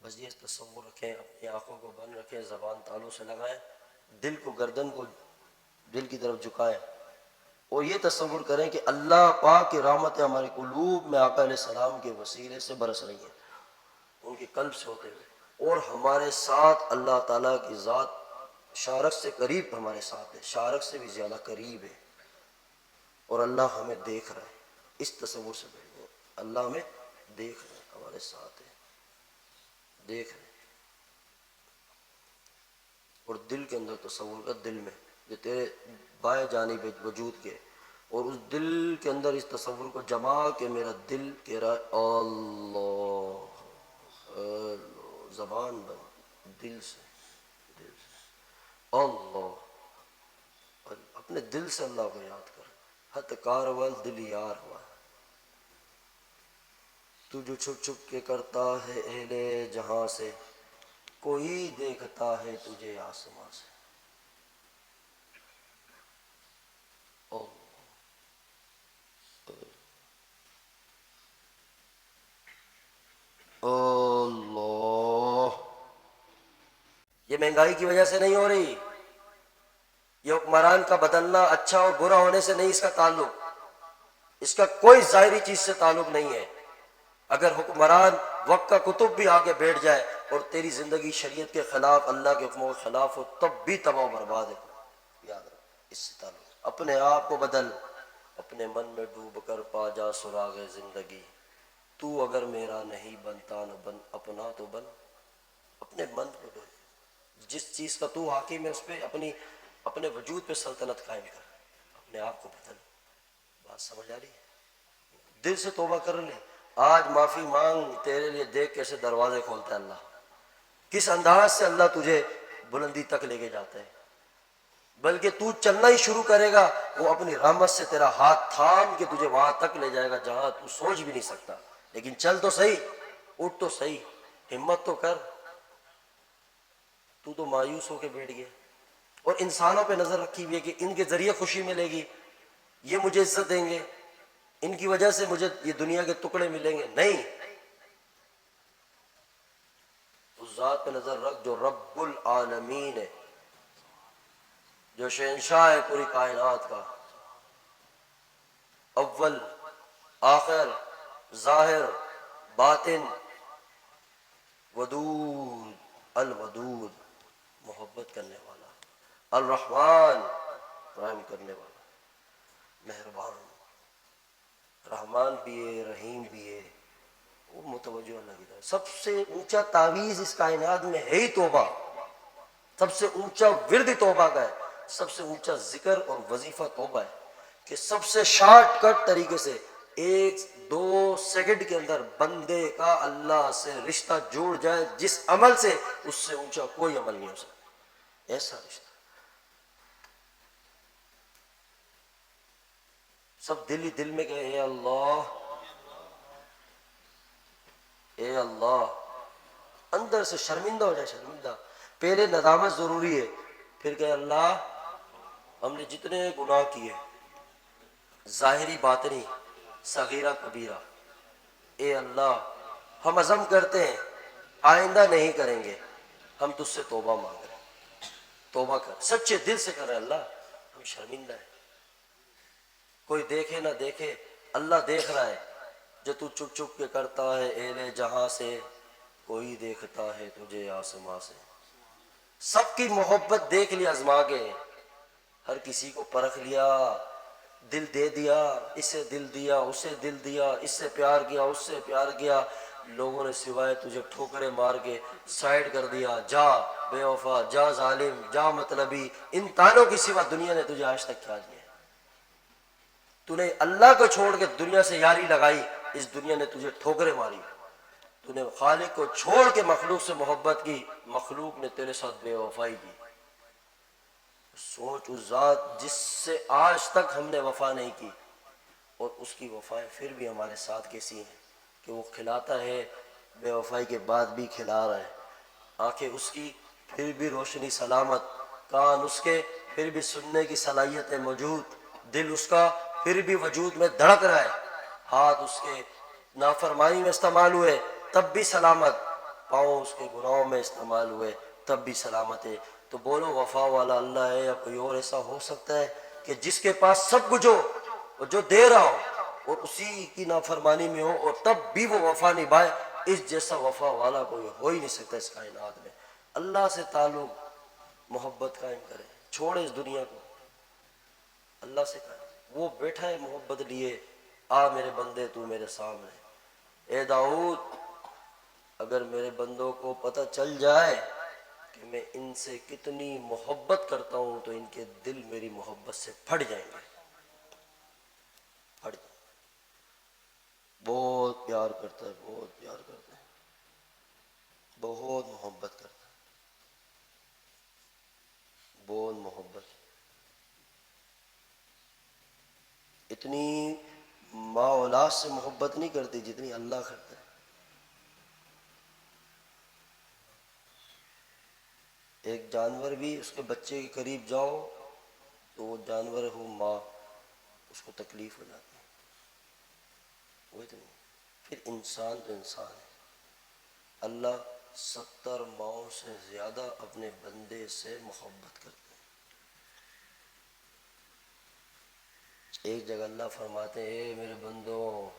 بس یہ تصور رکھیں، اپنی آنکھوں کو بند رکھیں، زبان تالوں سے لگائیں، دل کو گردن کو دل کی طرف جھکائیں، اور یہ تصور کریں کہ اللہ پاک کی رحمتیں ہمارے قلوب میں آقا علیہ السلام کے وسیلے سے برس رہی ہیں، ان کے قلب سے ہوتے ہوئے، اور ہمارے ساتھ اللہ تعالیٰ کی ذات شارک سے قریب ہمارے ساتھ ہے، شارک سے بھی زیادہ قریب ہے، اور اللہ ہمیں دیکھ رہا ہے۔ اس تصور سے بیٹھیں، اللہ ہمیں دیکھ رہا ہے، ہمارے ساتھ ہے، دیکھ رہے ہیں۔ اور دل کے اندر تصور کا، دل میں جو تیرے بائیں جانب وجود کے، اور اس دل کے اندر اس تصور کو جما کہ میرا دل کہہ رہا ہے اللہ، اللہ، زبان بند، دل سے، دل سے اللہ، اپنے دل سے اللہ کو یاد کر۔ حت کارول دل یار ہوا، تو جو چھپ چھپ کے کرتا ہے اہل جہاں سے، کوئی دیکھتا ہے تجھے آسماں سے۔ اللہ، یہ مہنگائی کی وجہ سے نہیں ہو رہی، یہ حکمران کا بدلنا اچھا اور برا ہونے سے نہیں، اس کا تعلق، اس کا کوئی ظاہری چیز سے تعلق نہیں ہے۔ اگر حکمران وقت کا کتب بھی آگے بیٹھ جائے اور تیری زندگی شریعت کے خلاف، اللہ کے حکموں کے خلاف ہو، تب بھی تباہ و برباد ہے۔ یاد رکھ، اس سے تعلق، اپنے آپ کو بدل، اپنے من میں ڈوب کر پا جا سراغ زندگی، تو اگر میرا نہیں بنتا نہ بن، اپنا تو بن۔ اپنے من کو ڈوب، جس چیز کا تو حاکم ہے اس پہ، اپنے وجود پہ سلطنت قائم کر، اپنے آپ کو بدل۔ بات سمجھ آ رہی ہے؟ دل سے توبہ کر لے، آج معافی مانگ، تیرے لیے دیکھ کیسے دروازے کھولتا ہے اللہ، کس انداز سے اللہ تجھے بلندی تک لے کے جاتا ہے۔ بلکہ تو چلنا ہی شروع کرے گا، وہ اپنی رحمت سے تیرا ہاتھ تھام کے تجھے وہاں تک لے جائے گا جہاں تو سوچ بھی نہیں سکتا۔ لیکن چل تو صحیح، اٹھ تو صحیح، ہمت تو کر۔ تو مایوس ہو کے بیٹھ گیا، اور انسانوں پہ نظر رکھی ہوئی ہے کہ ان کے ذریعے خوشی ملے گی، یہ مجھے عزت دیں گے، ان کی وجہ سے مجھے یہ دنیا کے ٹکڑے ملیں گے۔ نہیں، اس ذات پہ نظر رکھ جو رب العالمین ہے، جو شہنشاہ ہے پوری کائنات کا، اول، آخر، ظاہر، باطن، ودود، الودود، محبت کرنے والا، الرحمن، رحم کرنے والا، مہربان، رحمان بھی ہے، رحیم بھی ہے، وہ متوجہ اللہ کی طرف۔ سب سے اونچا تعویذ اس کائنات میں ہے ہی توبہ، سب سے اونچا ورد توبہ کا ہے، سب سے اونچا ذکر اور وظیفہ توبہ ہے، کہ سب سے شارٹ کٹ طریقے سے 1-2 سیکنڈ کے اندر بندے کا اللہ سے رشتہ جوڑ جائے، جس عمل سے اس سے اونچا کوئی عمل نہیں ہو سکتا، ایسا رشتہ۔ سب دل ہی دل میں کہے اے اللہ، اے اللہ، اندر سے شرمندہ ہو جائے، شرمندہ۔ پہلے ندامت ضروری ہے، پھر کہ اللہ ہم نے جتنے گناہ کیے، ظاہری باطنی، صغیرہ کبیرہ، اے اللہ ہم عزم کرتے ہیں آئندہ نہیں کریں گے، ہم تجھ سے توبہ مانگ رہے ہیں، توبہ کر، سچے دل سے کر رہے ہیں، اللہ ہم شرمندہ ہیں، کوئی دیکھے نہ دیکھے اللہ دیکھ رہا ہے، جو تو چپ چپ کے کرتا ہے اہل جہاں سے، کوئی دیکھتا ہے تجھے آسماں سے۔ سب کی محبت دیکھ لی آزما کے، ہر کسی کو پرکھ لیا، دل دے دیا، اسے دل دیا، اسے دل دیا، اس سے پیار کیا، اس سے پیار کیا، لوگوں نے سوائے تجھے ٹھوکرے مار کے سائڈ کر دیا، جا بے وفا، جا ظالم، جا مطلبی، ان تانوں کی سوا دنیا نے تجھے آج تک کیا دیا؟ تو نے اللہ کو چھوڑ کے دنیا سے یاری لگائی، اس دنیا نے تجھے ٹھوکرے ماری۔ تو نے خالق کو چھوڑ کے مخلوق سے محبت کی، مخلوق نے تیرے ساتھ بے وفائی کی۔ سوچ اس ذات جس سے آج تک ہم نے وفا نہیں کی، اور اس کی وفائیں پھر بھی ہمارے ساتھ کیسی ہیں، کہ وہ کھلاتا ہے، بے وفائی کے بعد بھی کھلا رہا ہے، آنکھیں اس کی پھر بھی روشنی سلامت، کان اس کے پھر بھی سننے کی صلاحیت ہے موجود، دل اس کا پھر بھی وجود میں دھڑک رہا ہے، ہاتھ اس کے نافرمانی میں استعمال ہوئے تب بھی سلامت، پاؤں اس کے گناہوں میں استعمال ہوئے تب بھی سلامت ہے. تو بولو وفا والا اللہ ہے یا کوئی اور ایسا ہو سکتا ہے کہ جس کے پاس سب کچھ ہو اور جو دے رہا ہو اور اسی کی نافرمانی میں ہو اور تب بھی وہ وفا نبھائے؟ اس جیسا وفا والا کوئی ہو ہی نہیں سکتا اس کائنات میں. اللہ سے تعلق محبت قائم کرے، چھوڑے اس دنیا کو، اللہ سے قائم. وہ بیٹھا ہے محبت لیے، آ میرے بندے تو میرے سامنے. اے داؤد اگر میرے بندوں کو پتہ چل جائے کہ میں ان سے کتنی محبت کرتا ہوں تو ان کے دل میری محبت سے پھٹ جائیں گے، پھٹ جائیں. بہت پیار کرتا ہے، بہت پیار کرتا ہے، بہت محبت کرتا ہے، بہت محبت. اتنی ماں اولاد سے محبت نہیں کرتی جتنی اللہ کرتا ہے. ایک جانور بھی اس کے بچے کے قریب جاؤ تو وہ جانور ہو ماں اس کو تکلیف ہو جاتی ہے. وہ اتنی پھر انسان تو انسان ہے. اللہ 70 ماؤں سے زیادہ اپنے بندے سے محبت کرتے ہیں. ایک جگہ اللہ فرماتے ہیں اے میرے بندوں،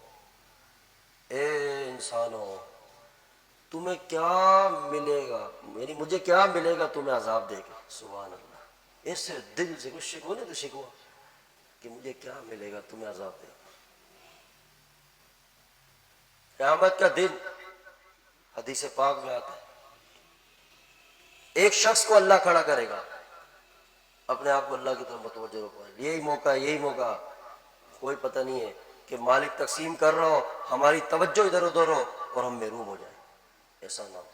اے انسانوں، تمہیں کیا ملے گا، یعنی مجھے کیا ملے گا تمہیں عذاب دے کے. سبحان اللہ. اس سے دل سے کچھ شکو نہیں تو شکوا کہ مجھے کیا ملے گا تمہیں عذاب دے کے. قیامت کا دن حدیث پاک میں آتا ہے ایک شخص کو اللہ کھڑا کرے گا، اپنے آپ کو اللہ کی طرف متوجہ رکھو. یہی موقع، یہی موقع، کوئی پتہ نہیں ہے کہ مالک تقسیم کر رہا ہو، ہماری توجہ ادھر ادھر ہو اور ہم محروم ہو جائیں. ایسا نہ ہو،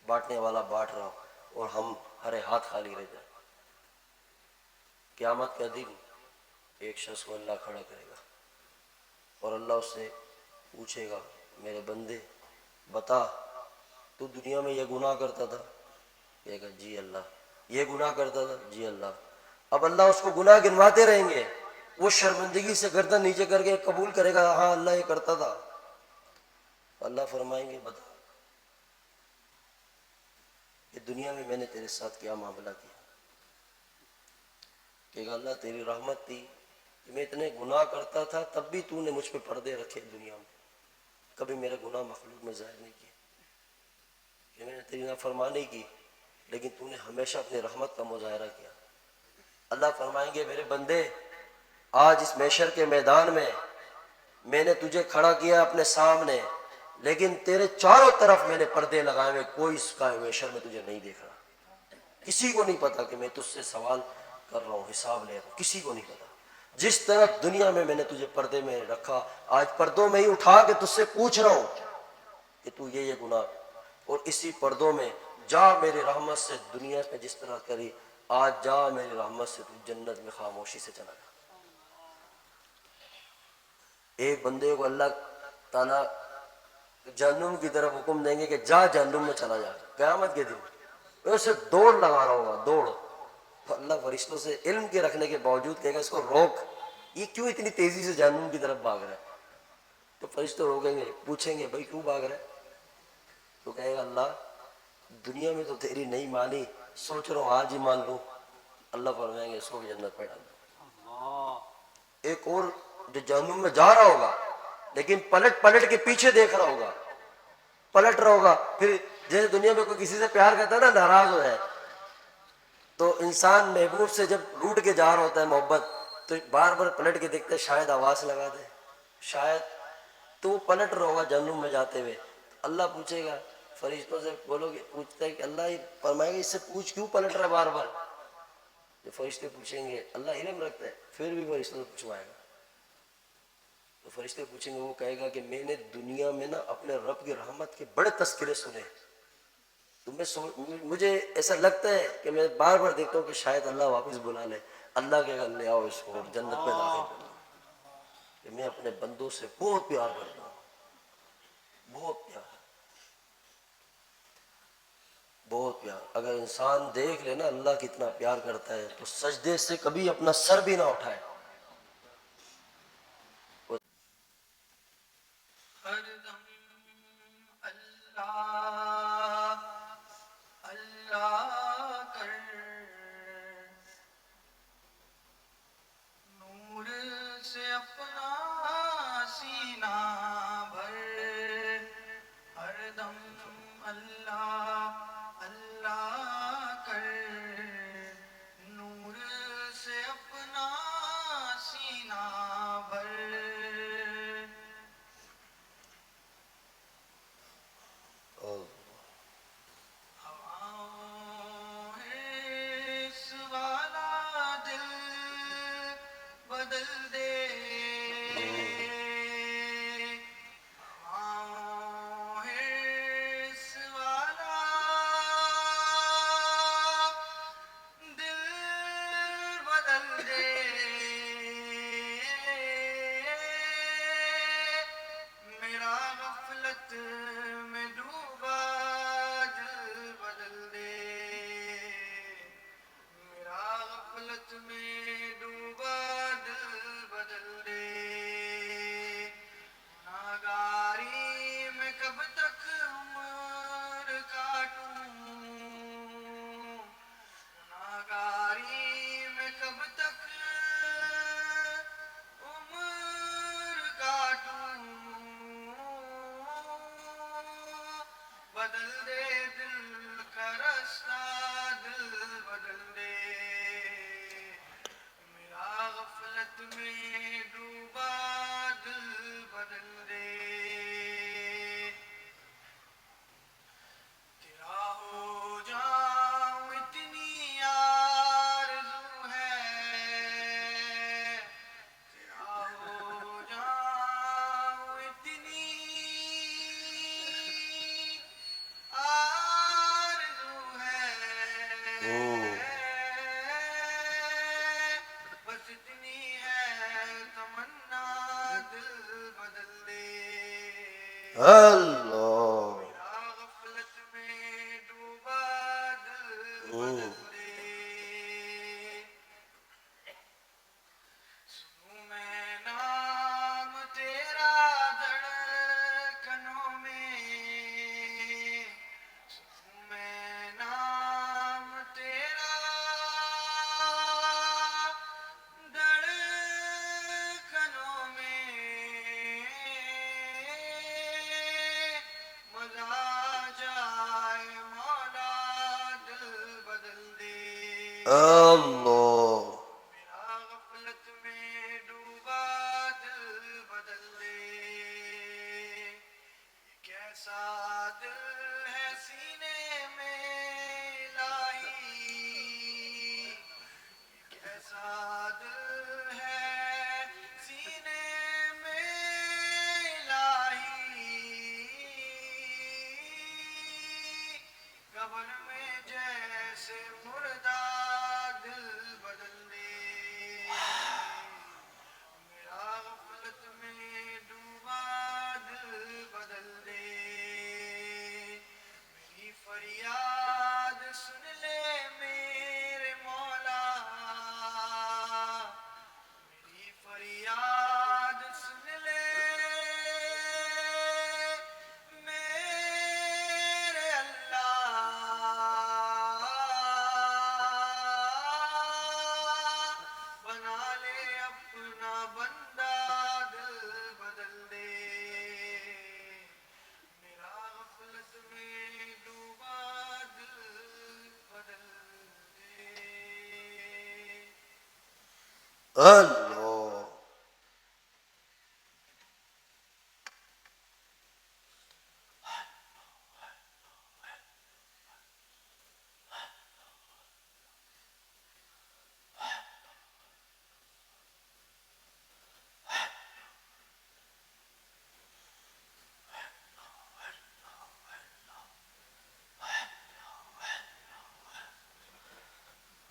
بانٹنے والا بانٹ رہا ہو اور ہم ہرے ہاتھ خالی رہ جائیں. قیامت کا دن ایک شخص کو اللہ کھڑا کرے گا اور اللہ اس سے پوچھے گا میرے بندے بتا تو دنیا میں یہ گناہ کرتا تھا؟ کہے گا جی اللہ. یہ گناہ کرتا تھا؟ جی اللہ. اب اللہ اس کو گناہ گنواتے رہیں گے، وہ شرمندگی سے گردن نیچے کر کے قبول کرے گا ہاں اللہ یہ کرتا تھا. اللہ فرمائیں گے بتا کہ دنیا میں نے تیرے ساتھ کیا معاملہ کیا. کہ اللہ تیری رحمت تھی کہ میں اتنے گناہ کرتا تھا تب بھی تو نے مجھ پہ پردے رکھے دنیا میں، کبھی میرے گناہ مخلوق میں ظاہر نہیں کیے. کہ میں نے تیری نافرمانی کی لیکن تو نے ہمیشہ اپنی رحمت کا مظاہرہ کیا. اللہ فرمائیں گے میرے بندے آج اس محشر کے میدان میں نے تجھے کھڑا کیا اپنے سامنے، لیکن تیرے چاروں طرف میں نے پردے لگائے ہوئے، کوئی اس کا محشر میں تجھے نہیں دیکھ رہا. کسی کو نہیں پتا کہ میں تجھ سے سوال کر رہا ہوں، حساب لے رہا ہوں، کسی کو نہیں پتا. جس طرح دنیا میں نے تجھے پردے میں رکھا، آج پردوں میں ہی اٹھا کے تجھ سے پوچھ رہا ہوں کہ تو یہ گناہ، اور اسی پردوں میں جا میری رحمت سے دنیا میں جس طرح کری، آج جا میری رحمت سے تو جنت میں خاموشی سے چلا جا. ایک بندے کو اللہ تعالیٰ جہنم کی طرف حکم دیں گے کہ جا جہنم میں چلا جا. قیامت کے دن اسے دوڑ لگا رہا ہوگا، دوڑ. تو اللہ فرشتوں سے علم کے رکھنے کے باوجود کہے گا اس کو روک، یہ کیوں اتنی تیزی سے جہنم کی طرف بھاگ رہا ہے؟ تو فرشتے روکیں گے، پوچھیں گے بھائی کیوں بھاگ رہا ہے؟ تو کہے گا اللہ دنیا میں تو تیری نہیں مانی، سوچ رہا ہوں آج ہی مان لوں. اللہ فرمائیں گے اس کو بھی جنت میں ڈال دو. ایک اور جو جہنم میں جا رہا ہوگا لیکن پلٹ پلٹ کے پیچھے دیکھ رہا ہوگا، پلٹ رہا ہوگا. پھر جیسے دنیا میں کوئی کسی سے پیار کرتا ہے نا، ناراض ہو جائے تو انسان محبوب سے جب روٹ کے جا رہا ہوتا ہے محبت تو بار بار پلٹ کے دیکھتے شاید آواز لگا دے، شاید. تو وہ پلٹ رہا ہوگا جہنم میں جاتے ہوئے. اللہ پوچھے گا فرشتوں سے، بولو گے پوچھتا ہے کہ اللہ فرمائے گا اس سے پوچھ کیوں پلٹ رہا ہے بار بار؟ جو فرشتے پوچھیں گے اللہ علم رکھتا ہے پھر بھی فرشتوں سے پوچھوائے گا. تو فرشتے پوچھیں گے، وہ کہے گا کہ میں نے دنیا میں نا اپنے رب کی رحمت کے بڑے تذکرے سنے، تو مجھے ایسا لگتا ہے کہ میں بار بار دیکھتا ہوں کہ شاید اللہ واپس بلا لے. اللہ کے گھر لے آؤ اس کو جنت میں داخل کرو. کہ میں اپنے بندوں سے بہت پیار کرتا ہوں، بہت پیار، بہت پیار. اگر انسان دیکھ لے نا اللہ کتنا پیار کرتا ہے تو سجدے سے کبھی اپنا سر بھی نہ اٹھائے. ہر دم اللہ اللہ اللہ کر نور سے اپنا سینہ بھر ہواؤں حرص والا دل بدل دے ہواؤں حرص والا دل بدل دے میرا غفلت میں ڈوبا دل بدل دے میرا غفلت میں ڈوبا دل بدل دے ناگاری میں کب تک عمر کاٹوں ناگاری میں کب تک عمر کاٹوں بدل دے دل کا رستہ دل بدل دے میرا غفلت میں ڈوبا دل بدل دے تیرا ہو جاؤں اتنی آرزو ہے تیرا ہو جاؤں اتنی آرزو ہے بس اتنی ہے تمنا دل بدل دے اللہ میرا غفلت میں ڈوبا دل بدل دے سنوں میں نام تیرا دھڑکنوں میں سنوں میں نام تیرا دھڑکنوں میں مزہ آ جائے مولا دل بدل دے اللہ میرا غفلت میں ڈوبا دل بدل دے یہ کیسا دل ہے سینے میں الہی یہ کیسا دل ہے سینے میں الہی قبر میں جیسے مردہ دل بدل دے میرا غفلت میں ڈوبا دل بدل دے میری فریاد سن لے میرے مولا میری فریاد سن لے میرے اللہ بنا لے اپنا بندہ دل بدل دے میرا غفلت میں ڈوبا دل بدل دے اللہ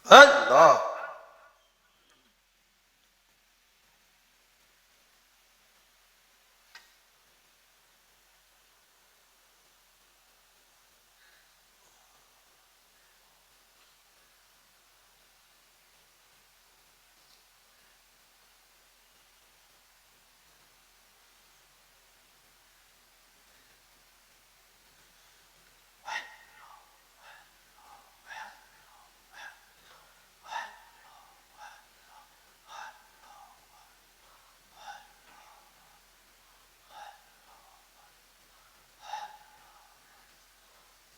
اللہ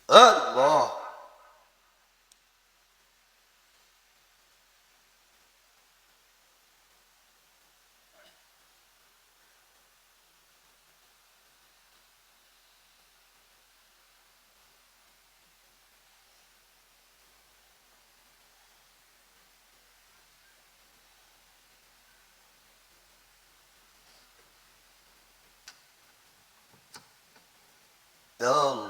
اللہ یا اللہ